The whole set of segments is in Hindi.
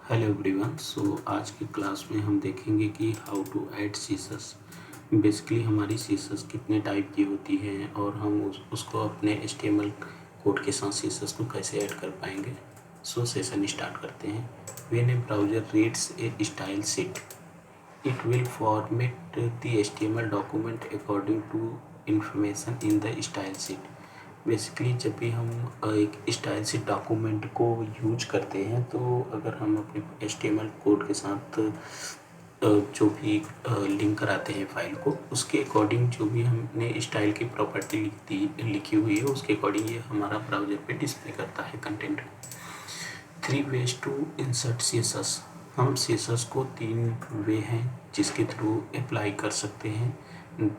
Hello everyone. आज की क्लास में हम देखेंगे कि हाउ टू ऐड सीसस। बेसिकली हमारी सीसस कितने टाइप की होती हैं और हम उसको अपने HTML कोड के साथ सीसस को कैसे ऐड कर पाएंगे। सेशन स्टार्ट करते हैं। When A browser reads A style sheet it will format the HTML document according to information in the style sheet। Basically जब भी हम एक स्टाइल शीट डॉक्यूमेंट को यूज करते हैं तो अगर हम अपने HTML कोड के साथ जो भी लिंक कराते हैं फाइल को, उसके अकॉर्डिंग जो भी हमने स्टाइल की प्रॉपर्टी लिखी हुई है उसके अकॉर्डिंग ये हमारा ब्राउज़र पे डिस्प्ले करता है content. 3 ways to insert CSS। हम CSS को 3 वे हैं जिसके थ्रू अप्लाई कर सकते हैं।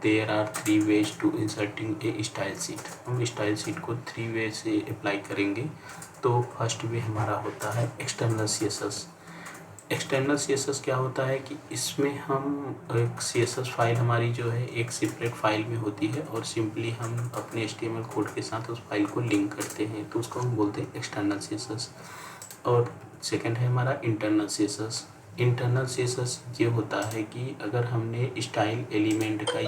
There are 3 ways to inserting a style sheet. हम स्टाइल शीट को 3 वे से अप्लाई करेंगे। तो फर्स्ट वे हमारा होता है एक्सटर्नल CSS। एक्सटर्नल CSS क्या होता है कि इसमें हम एक CSS फाइल हमारी जो है एक सेपरेट फाइल में होती है और सिंपली हम अपने HTML कोड के साथ उस फाइल को लिंक करते हैं, तो उसको हम बोलते हैं एक्सटर्नल CSS। और सेकंड है हमारा इंटरनल CSS। इंटरनल CSS ये होता है कि अगर हमने स्टाइल एलिमेंट का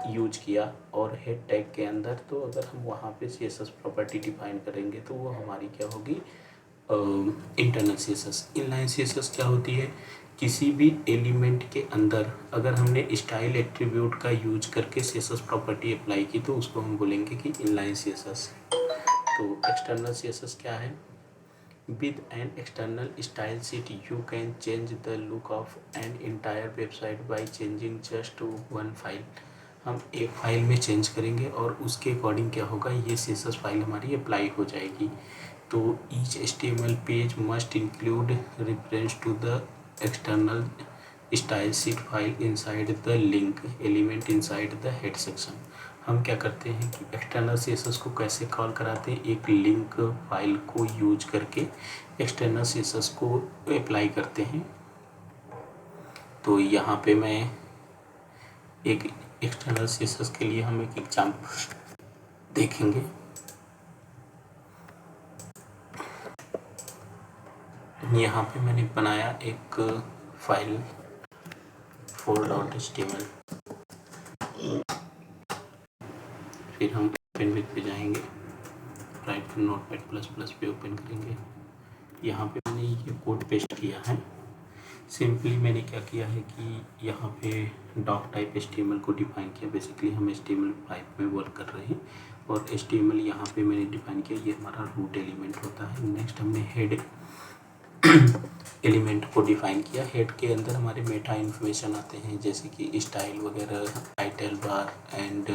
यूज किया और हेड टैग के अंदर, तो अगर हम वहाँ पे CSS प्रॉपर्टी डिफाइन करेंगे तो वो हमारी क्या होगी, इंटरनल CSS। इनलाइन CSS क्या होती है, किसी भी एलिमेंट के अंदर अगर हमने स्टाइल एट्रीब्यूट का यूज करके CSS प्रॉपर्टी अप्लाई की तो उसको हम बोलेंगे कि इनलाइन CSS। तो एक्सटर्नल CSS क्या है, with an external style sheet you can change the look of an entire website by changing just one file। हम एक फाइल में चेंज करेंगे और उसके अकॉर्डिंग क्या होगा, ये CSS फाइल हमारी अप्लाई हो जाएगी। तो each HTML page must include reference to the external style sheet file inside the link element inside the head section. हम क्या करते हैं कि एक्सटर्नल CSS को कैसे कॉल कराते हैं, एक लिंक फाइल को यूज करके एक्सटर्नल CSS को अप्लाई करते हैं। तो यहाँ पे मैं एक एक्सटर्नल CSS के लिए हम एक एग्जाम्पल देखेंगे। यहाँ पे मैंने बनाया एक फाइल 4.html। फिर हम ओपन विथ पे जाएंगे, राइट फिर नोटपैड++ पे ओपन करेंगे। यहाँ पे मैंने ये कोड पेस्ट किया है। सिंपली मैंने क्या किया है कि यहाँ पे डॉक टाइप HTML को डिफाइन किया। बेसिकली हम HTML5 में वर्क कर रहे हैं और HTML यहाँ पे मैंने डिफाइन किया, ये हमारा रूट एलिमेंट होता है। नेक्स्ट हमने हेड एलिमेंट को डिफाइन किया। हेड के अंदर हमारे मेटा इन्फॉर्मेशन आते हैं जैसे कि स्टाइल वगैरह, टाइटल बार एंड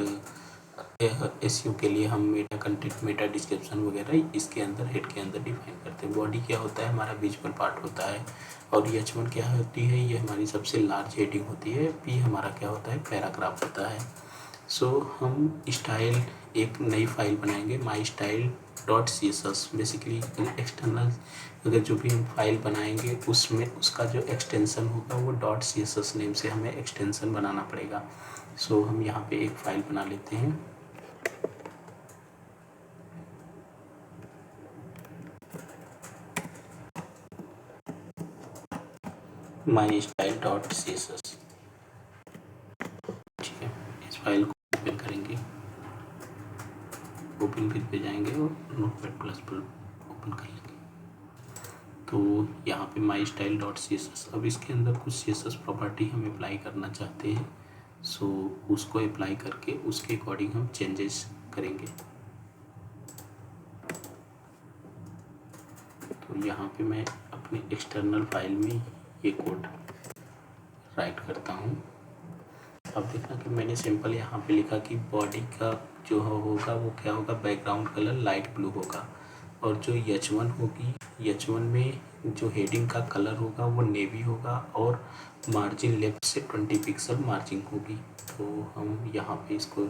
SEO के लिए हम मेटा कंटेंट, मेटा डिस्क्रिप्शन वगैरह इसके अंदर हेड के अंदर डिफाइन करते हैं। बॉडी क्या होता है, हमारा विजुअल पार्ट होता है। और H1 क्या होती है, ये हमारी सबसे लार्ज हेडिंग होती है। P हमारा क्या होता है, पैराग्राफ होता है। हम स्टाइल एक नई फाइल बनाएंगे mystyle.css। बेसिकली एक्सटर्नल अगर जो भी हम फाइल बनाएंगे उसमें उसका जो एक्सटेंशन होगा वो .css नेम से हमें एक्सटेंशन बनाना पड़ेगा। हम यहाँ पे एक फाइल बना लेते हैं। mystyle.css, ठीक है। इस फाइल को ओपन करेंगे, ओपन फिर पे जाएंगे और नोटपैड++ ओपन कर लेंगे। तो यहाँ पे mystyle.css, अब इसके अंदर कुछ CSS प्रॉपर्टी हम अप्लाई करना चाहते हैं। उसको अप्लाई करके उसके अकॉर्डिंग हम चेंजेस करेंगे। तो यहाँ पे मैं अपनी एक्सटर्नल फाइल में ये कोड राइट करता हूँ। अब देखना कि मैंने सिंपल यहाँ पे लिखा कि बॉडी का जो होगा वो क्या होगा, बैकग्राउंड कलर लाइट ब्लू होगा। और जो H1 होगी, H1 में जो हेडिंग का कलर होगा वो नेवी होगा और मार्जिन लेफ्ट से 20 पिक्सल मार्जिन होगी। तो हम यहाँ पे इसको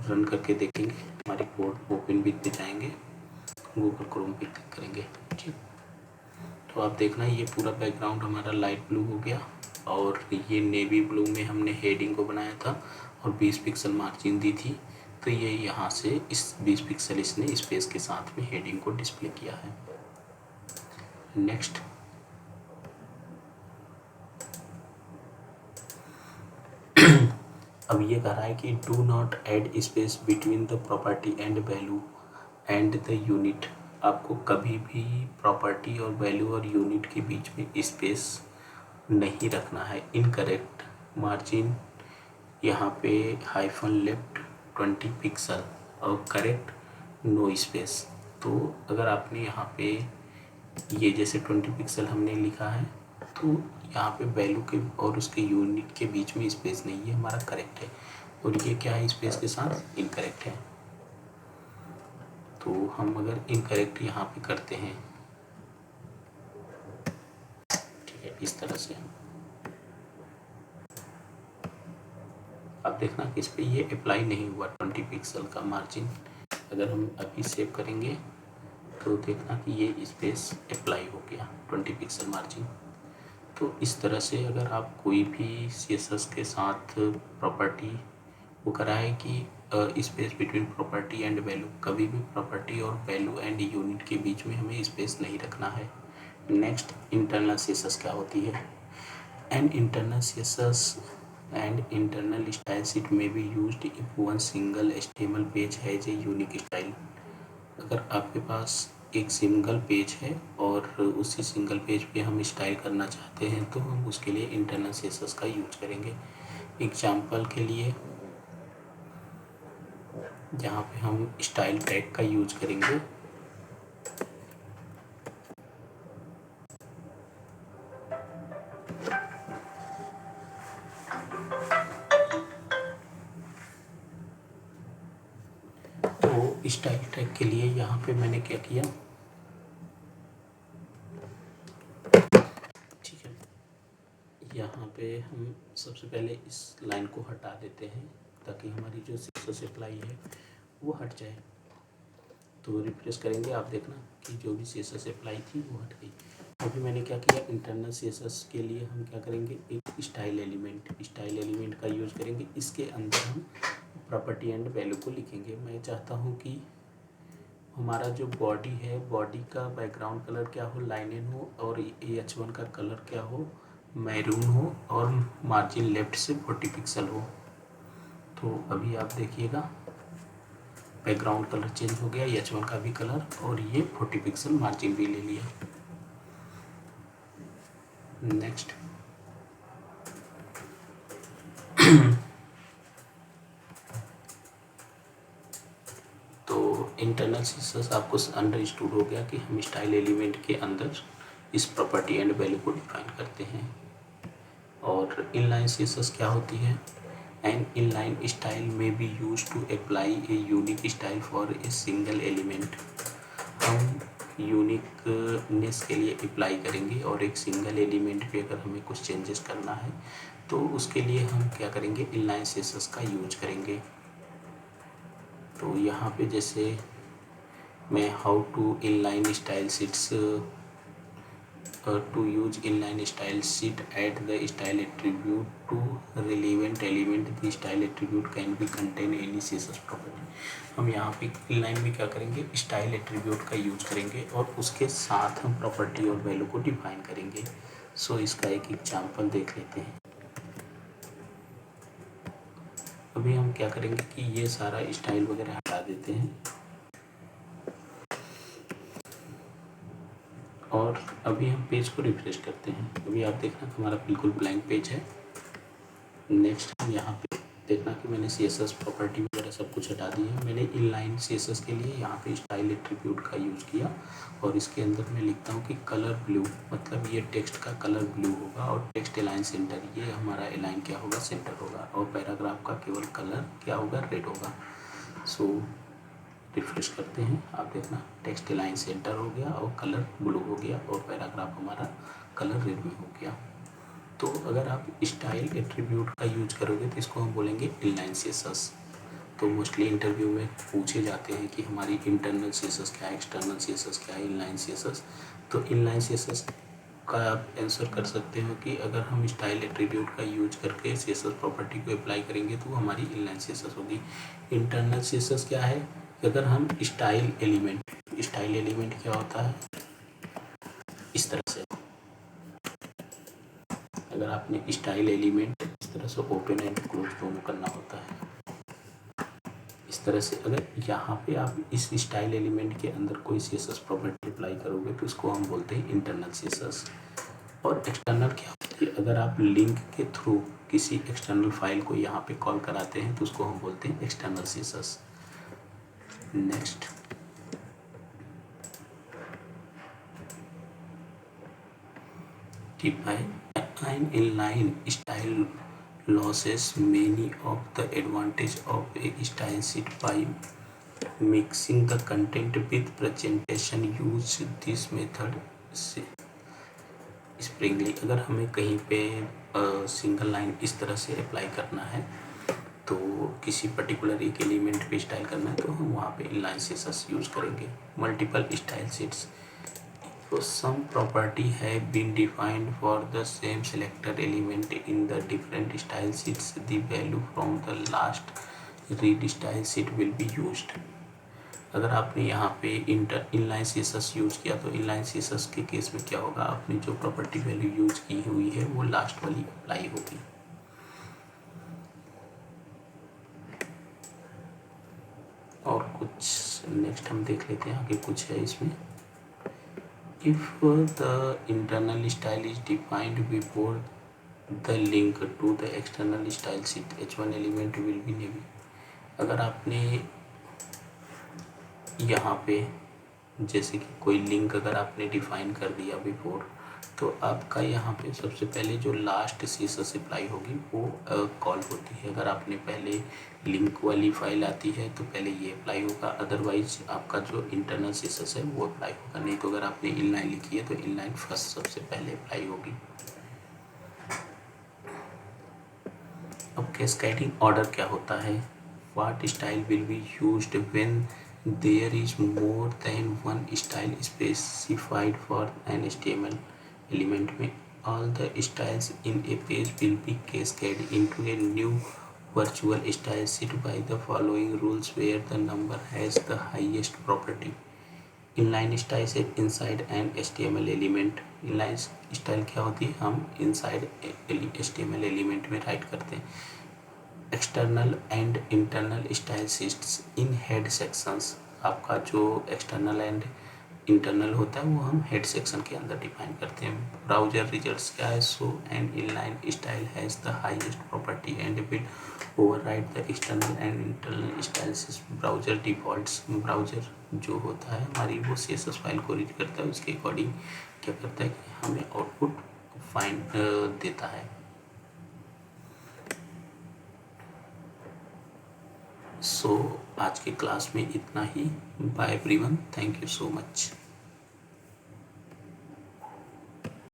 रन करके देखेंगे। हमारी कोड ओपन विथ पे जाएंगे, गूगल क्रोम पे क्लिक करेंगे, ठीक। तो आप देखना ये पूरा बैकग्राउंड हमारा लाइट ब्लू हो गया और ये नेवी ब्लू में हमने हेडिंग को बनाया था और 20 पिक्सल मार्जिन दी थी। तो ये यहाँ से इस 20 पिक्सल इसने स्पेस के साथ में हेडिंग को डिस्प्ले किया है। नेक्स्ट, अब ये कह रहा है कि do not add space between the property and value and the unit. आपको कभी भी प्रॉपर्टी और वैल्यू और यूनिट के बीच में स्पेस नहीं रखना है। इनकरेक्ट, मार्जिन यहाँ पे हाइफन लेफ्ट 20 पिक्सल और करेक्ट नो स्पेस। तो अगर आपने यहाँ पे ये जैसे 20 पिक्सल हमने लिखा है तो यहाँ पे वैल्यू के और उसके यूनिट के बीच में स्पेस नहीं है, हमारा करेक्ट है। और ये क्या है, स्पेस के साथ इनकरेक्ट है। तो हम अगर इनकरेक्ट यहाँ पे करते हैं, ठीक है, इस तरह से अब देखना कि इस पर ये अप्लाई नहीं हुआ 20 पिक्सल का मार्जिन। अगर हम अभी सेव करेंगे तो देखना कि ये स्पेस अप्लाई हो गया 20 पिक्सल मार्जिन। तो इस तरह से अगर आप कोई भी CSS के साथ प्रॉपर्टी वो कराए कि space between property and value, कभी भी प्रॉपर्टी और वैल्यू एंड यूनिट के बीच में हमें स्पेस नहीं रखना है। नेक्स्ट, इंटरनल CSS क्या होती है। An internal CSS and internal style sheet may be used if one single HTML page has a unique style। अगर आपके पास एक सिंगल पेज है और उसी सिंगल पेज पे हम स्टाइल करना चाहते हैं तो हम उसके लिए इंटरनल CSS का यूज करेंगे। एग्जाम्पल के लिए जहाँ पे हम स्टाइल टैग का यूज करेंगे, तो स्टाइल टैग के लिए यहाँ पे मैंने क्या किया, ठीक है, यहाँ पे हम सबसे पहले इस लाइन को हटा देते हैं ताकि हमारी जो CSS अप्लाई है वो हट जाए। तो रिफ्रेश करेंगे, आप देखना कि जो भी CSS अप्लाई थी वो हट गई। अभी मैंने क्या किया, इंटरनल CSS के लिए हम क्या करेंगे, एक स्टाइल एलिमेंट का यूज़ करेंगे। इसके अंदर हम प्रॉपर्टी एंड वैल्यू को लिखेंगे। मैं चाहता हूँ कि हमारा जो बॉडी है, बॉडी का बैकग्राउंड कलर क्या हो, लाइनें हो, और H1 का कलर क्या हो, मैरून हो, और मार्जिन लेफ्ट से 40 पिक्सल हो। तो अभी आप देखिएगा बैकग्राउंड कलर चेंज हो गया, H1 का भी कलर, और ये 40 पिक्सल मार्जिन भी ले लिया। नेक्स्ट, तो इंटरनल CSS आपको अंडरस्टूड हो गया कि हम स्टाइल एलिमेंट के अंदर इस प्रॉपर्टी एंड वैल्यू को डिफाइन करते हैं। और इनलाइन CSS क्या होती है, an inline style may be use to apply a unique style for a single element. हम यूनिकनेस के लिए अप्लाई करेंगे और एक सिंगल एलिमेंट पे अगर हमें कुछ चेंजेस करना है तो उसके लिए हम क्या करेंगे, इनलाइन CSS का यूज करेंगे। तो यहाँ पे जैसे मैं how to inline style sheets to use inline style sheet, add the style attribute to relevant element। the style attribute can be contain any CSS property। हम यहाँ पे inline में क्या करेंगे, स्टाइल एट्रीब्यूट का यूज करेंगे और उसके साथ हम प्रॉपर्टी और वैल्यू को डिफाइन करेंगे। सो इसका एक एग्जांपल देख लेते हैं। अभी हम क्या करेंगे कि ये सारा स्टाइल वगैरह हटा देते हैं और अभी हम पेज को रिफ्रेश करते हैं। अभी आप देखना हमारा बिल्कुल ब्लैंक पेज है। नेक्स्ट, हम यहाँ पे देखना कि मैंने CSS प्रॉपर्टी वगैरह सब कुछ हटा दी है। मैंने इनलाइन CSS के लिए यहाँ पे स्टाइल एट्रीब्यूट का यूज़ किया और इसके अंदर मैं लिखता हूँ कि कलर ब्लू, मतलब ये टेक्स्ट का कलर ब्लू होगा और टेक्स्ट अलाइन सेंटर, ये हमारा अलाइन क्या होगा, सेंटर होगा, और पैराग्राफ का केवल कलर क्या होगा, रेड होगा। सो रिफ्रेश करते हैं, आप देखना टेक्स्ट लाइन सेंटर हो गया और कलर ब्लू हो गया और पैराग्राफ हमारा कलर रेड में हो गया। तो अगर आप स्टाइल एट्रीब्यूट का यूज करोगे तो इसको हम बोलेंगे इनलाइन CSS। तो मोस्टली इंटरव्यू में पूछे जाते हैं कि हमारी इंटरनल CSS क्या है, एक्सटर्नल CSS क्या है, इनलाइन CSS। तो इनलाइन CSS का आप आंसर कर सकते हो कि अगर हम स्टाइल एट्रीब्यूट का यूज करके CSS प्रॉपर्टी को अप्लाई करेंगे तो हमारी इनलाइन CSS होगी। इंटरनल CSS क्या है, अगर हम स्टाइल एलिमेंट क्या होता है, इस तरह से अगर आपने स्टाइल एलिमेंट इस तरह से ओपन एंड क्लोज दोनों करना होता है, इस तरह से अगर यहाँ पे आप इस स्टाइल एलिमेंट के अंदर कोई सीएसएस प्रॉपर्टी अप्लाई करोगे तो इसको हम बोलते हैं इंटरनल सीएसएस। और एक्सटर्नल क्या होती है, अगर आप लिंक के थ्रू किसी एक्सटर्नल फाइल को यहाँ पे कॉल कराते हैं तो उसको हम बोलते हैं external CSS. Next, define inline style losses many of the advantage of a style sheet by mixing the content with presentation. Use this method Sprüngli. अगर हमें कहीं पे सिंगल लाइन इस तरह से अप्लाई करना है तो किसी पर्टिकुलर एक एलिमेंट पे स्टाइल करना है तो हम वहाँ पे इनलाइन सीएसएस यूज करेंगे। Multiple style sheets, so some property have been defined for the same selected element in the different style sheets. The value from the last read style sheet will be used. अगर आपने यहाँ पे इनलाइन सीएसएस यूज किया तो इनलाइन सीएसएस के केस में क्या होगा, आपने जो प्रॉपर्टी वैल्यू यूज की हुई है वो लास्ट वाली अप्लाई होगी। और कुछ नेक्स्ट हम देख लेते हैं, आगे कुछ है इसमें। If the internal style is defined before the link to the external style sheet, H1 element will be navy। अगर आपने यहाँ पे जैसे कि कोई लिंक अगर आपने डिफाइन कर दिया बिफोर, तो आपका यहाँ पे सबसे पहले जो लास्ट सीएसएस अप्लाई होगी वो कॉल होती है। अगर आपने पहले लिंक वाली फाइल आती है तो पहले ये अप्लाई होगा, अदरवाइज आपका जो इंटरनल सीएसएस है वो अप्लाई होगा। नहीं तो अगर आपने इनलाइन लिखी है तो इनलाइन फर्स्ट सबसे पहले अप्लाई होगी। अब कैस्केडिंग ऑर्डर क्या होता है, what style will be used when there is more than one style specified for an HTML element में all the styles in a page will be cascaded into a new virtual style sheet by the following rules where the number has the highest property. inline style से inside an HTML element, inline style क्या होती है, हम inside HTML element में राइट करते हैं। External and internal style sheets in head sections, आपका जो एक्सटर्नल एंड इंटरनल होता है वो हम हेड सेक्शन के अंदर डिफाइन करते हैं। ब्राउजर रिजल्ट्स क्या है, so and inline style has the highest property and will override the external and internal styles. Browser defaults, browser जो होता है हमारी वो सीएसएस फाइल को रीड करता है, उसके अकॉर्डिंग क्या करता है कि हमें आउटपुट फाइंड देता है। सो आज के क्लास में इतना ही। Bye everyone, thank you so much.